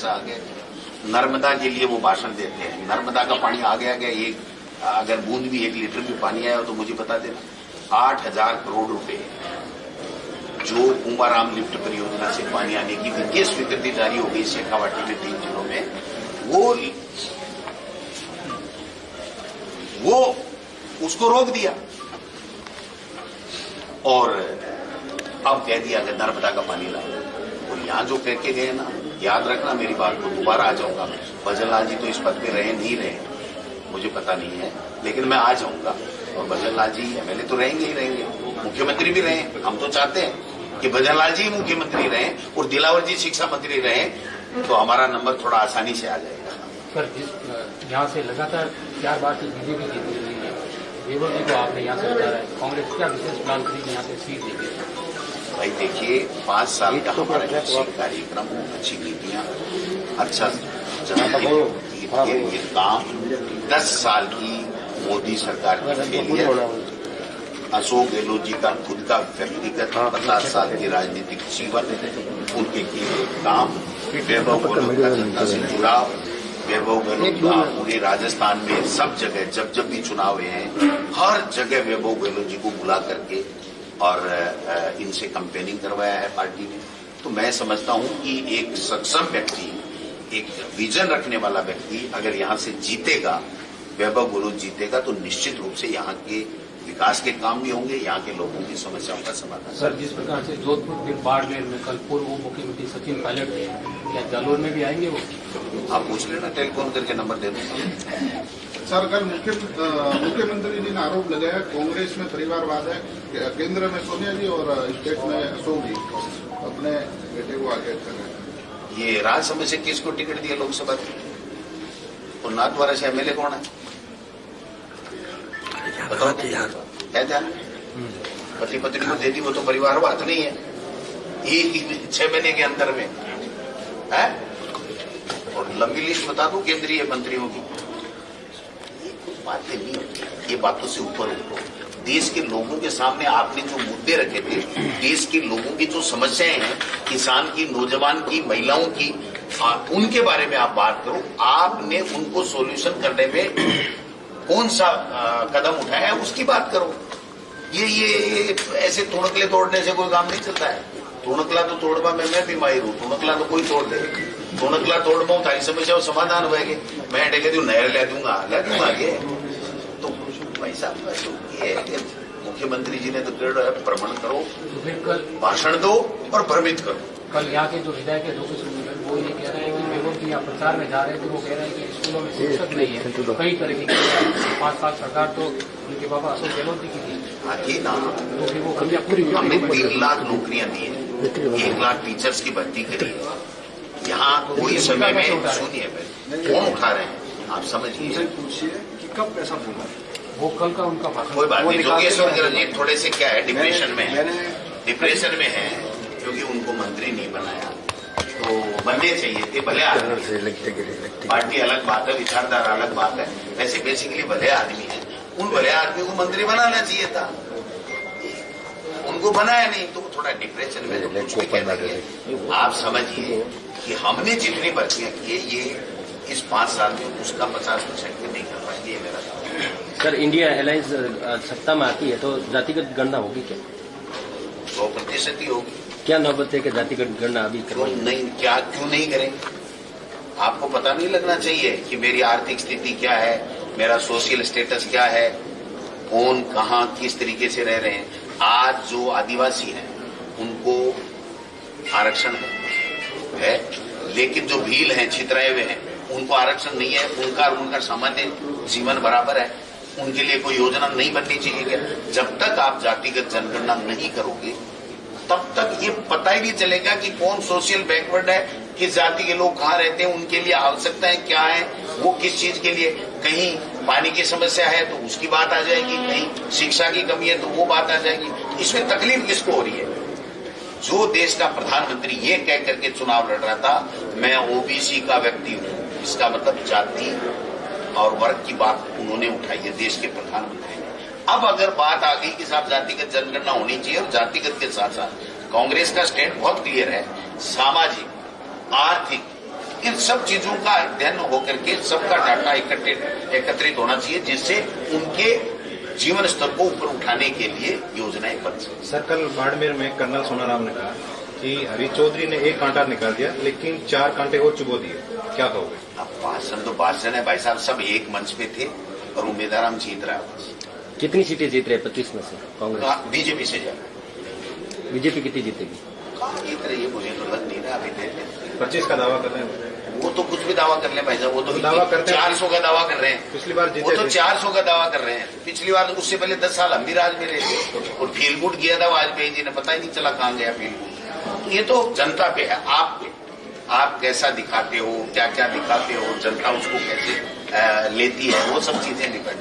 पैसा आ गया। नर्मदा के लिए वो भाषण देते हैं, नर्मदा का पानी आ गया क्या? एक अगर बूंद भी 1 लीटर भी पानी आया तो मुझे बता देना। 8,000 करोड़ रुपए जो कुंभाराम लिफ्ट परियोजना से पानी आने की वित्तीय स्वीकृति जारी हो गई शेखावाटी में 3 जिलों में, वो उसको रोक दिया और अब कह दिया कि नर्मदा का पानी लाओ। और यहां जो कह के गए ना, याद रखना मेरी बात को, दोबारा आ जाऊंगा मैं। भजनलाल जी तो इस पद पे रहे नहीं रहे मुझे पता नहीं है, लेकिन मैं आ जाऊंगा। और भजनलाल जी एमएलए तो रहेंगे ही रहेंगे, मुख्यमंत्री भी रहे। हम तो चाहते हैं कि भजनलाल जी मुख्यमंत्री रहे और दिलावर जी शिक्षा मंत्री रहे, तो हमारा नंबर थोड़ा आसानी से आ जाएगा। सर, जिस यहाँ से लगातार 4 बार की बीजेपी जीती हुई है, देवर जी को आपने यहाँ से उतारा है, कांग्रेस क्या विशेष प्लान करेगी यहाँ से सीट देगी? भाई देखिए, 5 साल का हमारा कार्यक्रम, अच्छी नीतियां, अच्छा ये काम, 10 साल की मोदी सरकार की फेलियर, अशोक गहलोत जी का खुद का व्यक्तिगत 50 साल की राजनीतिक जीवन, उनके किए काम, वैभव गहलोत का जनता से जुड़ाव, वैभव गहलोत का पूरे राजस्थान में सब जगह जब भी चुनाव हुए हैं, हर जगह वैभव गहलोत जी को बुला करके और इनसे कैंपेनिंग करवाया है पार्टी ने। तो मैं समझता हूं कि एक सक्षम व्यक्ति, एक विजन रखने वाला व्यक्ति अगर यहां से जीतेगा, वैभव गहलोत जीतेगा, तो निश्चित रूप से यहां के विकास के काम भी होंगे, यहाँ के लोगों की समस्याओं का समाधान। सर, जिस प्रकार से जोधपुर बाड़मेर में कल पूर्व मुख्यमंत्री सचिन पायलट थे, क्या जालौर में भी आएंगे वो? आप पूछ लेना, टेलीफोन करके नंबर दे दूंगा। सर, कल मुख्यमंत्री जी ने आरोप लगाया कांग्रेस में परिवारवाद है, केंद्र में सोनिया जी और स्टेट में अशोक जी अपने बेटे को आगे कर रहे हैं। ये राज्यसभा से किसको टिकट दिया लोकसभा की? और नाथद्वारा से एमएलए कौन है? बताओ क्या ध्यान? पति पत्नी को देती वो तो परिवारवाद नहीं है, एक 6 महीने के अंतर में है। और लंबी लिस्ट बता दूं केंद्रीय मंत्रियों की, ये कुछ बातें नहीं होती, ये बातों से ऊपर उठो। देश के लोगों के सामने आपने जो मुद्दे रखे थे, देश के लोगों की जो समस्याएं हैं, किसान की, नौजवान की, महिलाओं की, उनके बारे में आप बात करो। आपने उनको सॉल्यूशन करने में कौन सा कदम उठाया है उसकी बात करो। ये ऐसे तोड़कले तोड़ने से कोई काम नहीं चलता है। तोड़कला तो तोड़वा में मैं भी माहिर हूँ, तोड़कला तो कोई तोड़ दे, तोड़कला तोड़वा तारी समस्या समाधान होएगी। मैं कह दू नहर ले दूंगा आगे। तो भाई साहब, ये मुख्यमंत्री जी ने तो भ्रमण करो, भाषण दो और भ्रमित करो। कल यहाँ के जो विधायक है वो ये कह रहे हैं कि वैभव जी यहाँ प्रचार में जा रहे थे, वो कह रहे हैं कि स्कूलों में शिक्षक नहीं है, तो कई तरह की 5 साल सरकार तो उनके बाबा अशोक गहलोत जी की थी। आगे ना, तो फिर वो कमियां पूरी हमने 3 लाख नौकरियां दी है, 1 लाख टीचर्स की भर्ती करी है। यहाँ कोई समय में सुनिए, कौन उठा रहे हैं आप समझिए, पूछिए कि कब पैसा मिला। वो कल का उनका भाषण। कोई बात नहीं, जोगेश्वर जी थोड़े से क्या है, डिप्रेशन में है क्योंकि उनको मंत्री नहीं बनाया, तो बनने चाहिए थे। भले आदमी, पार्टी अलग बात है, विचारधारा अलग बात है, वैसे बेसिकली भले आदमी है, उन भले आदमी को मंत्री बनाना चाहिए था, उनको बनाया नहीं, तो थोड़ा डिप्रेशन में। आप समझिए कि हमने जितनी भर्तियां की है, ये इस 5 साल में उसका 50% भी नहीं कर पाएंगे, ये मेरा दावा है। सर, इंडिया अलायंस सत्ता में आती है तो जातिगत गणना होगी क्या? 100% ही होगी। क्या नौबत है कि जातिगत गणना अभी नहीं, क्या क्यों नहीं करेंगे? आपको पता नहीं लगना चाहिए कि मेरी आर्थिक स्थिति क्या है, मेरा सोशल स्टेटस क्या है, कौन कहां किस तरीके से रह रहे हैं। आज जो आदिवासी हैं उनको आरक्षण है, लेकिन जो भील हैं, छितराए हुए हैं, उनको आरक्षण नहीं है। उनका सामान्य जीवन बराबर है, उनके लिए कोई योजना नहीं बननी चाहिए क्या? जब तक आप जातिगत जनगणना नहीं करोगे तब तक ये पता ही नहीं चलेगा कि कौन सोशल बैकवर्ड है, किस जाति के लोग कहाँ रहते हैं, उनके लिए आवश्यकताएं क्या है, वो किस चीज के लिए। कहीं पानी की समस्या है तो उसकी बात आ जाएगी, कहीं शिक्षा की कमी है तो वो बात आ जाएगी। इसमें तकलीफ किसको हो रही है? जो देश का प्रधानमंत्री ये कह करके चुनाव लड़ रहा था, मैं ओबीसी का व्यक्ति हूँ, इसका मतलब जाति और वर्ग की बात उन्होंने उठाई है देश के प्रधानमंत्री ने। अब अगर बात आ गई कि साहब जातिगत जनगणना होनी चाहिए, और जातिगत के साथ साथ कांग्रेस का स्टैंड बहुत क्लियर है, सामाजिक, आर्थिक इन सब चीजों का अध्ययन होकर के सबका डाटा एकत्रित होना चाहिए, जिससे उनके जीवन स्तर को ऊपर उठाने के लिए योजनाएं बन सकें। सर, कल बाड़मेर में कर्नल सोनाराम ने कहा कि हरी चौधरी ने एक कांटा निकाल दिया लेकिन 4 कांटे और चुबो दिए, क्या कहोगे? अब भाषण तो भाषण है भाई साहब, सब एक मंच पे थे और उम्मीदवार हम जीत रहा है। कितनी सीटें जीत रहे 25 में से कांग्रेस? बीजेपी से ज्यादा। बीजेपी कितनी जीतेगी? कहाँ जीत रही है मुझे तो लग नहीं रहा अभी देर 25 का दावा कर रहे हैं। वो तो कुछ भी दावा कर ले भाई साहब, वो तो दावा करते हैं। 400 का दावा कर रहे हैं। पिछली बार वो जीते तो थे। 400 का दावा कर रहे हैं। पिछली बार उससे पहले 10 साल हम भी राज में रहे और फील गुड किया था वाजपेयी जी ने, पता ही नहीं चला कहाँ गया फील गुड। ये तो जनता पे है, आप पे। आप कैसा दिखाते हो, क्या क्या दिखाते हो, जनता उसको कैसे लेती है, वो सब चीजें डिपेंड।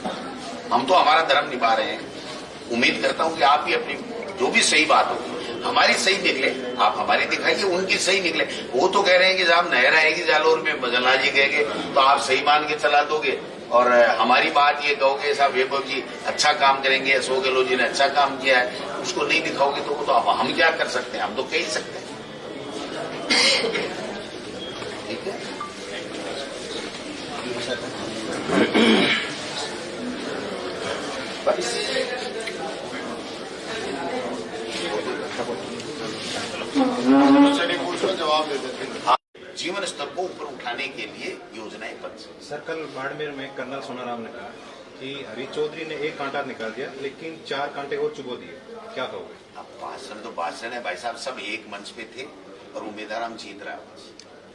हम तो हमारा धर्म निभा रहे हैं। उम्मीद करता हूं कि आप भी अपनी जो भी सही बात होगी हमारी सही निकले, आप हमारी दिखाइए, उनकी सही निकले। वो तो कह रहे हैं कि साहब नहर आएगी जालोर में, मजला जी कहेंगे तो आप सही मान के चला दोगे, और हमारी बात ये कहोगे साहब वैभव जी अच्छा काम करेंगे, अशोक गहलोत जी ने अच्छा काम किया है, उसको नहीं दिखाओगे तो वो तो हम क्या कर सकते हैं, हम तो कह ही सकते हैं। ठीक है। जवाब दे देते जीवन स्तर को ऊपर उठाने के लिए योजनाएं बन सकें। सर, कल बाड़मेर में कर्नल सोनाराम ने कहा कि हरी चौधरी ने एक कांटा निकाल दिया लेकिन 4 कांटे और चुबो दिए, क्या कहोगे? अब भाषण तो भाषण है भाई साहब, सब एक मंच पे थे और उम्मीदवार हम जीत रहा है।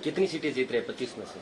कितनी सीटें जीत रहे 25 में से?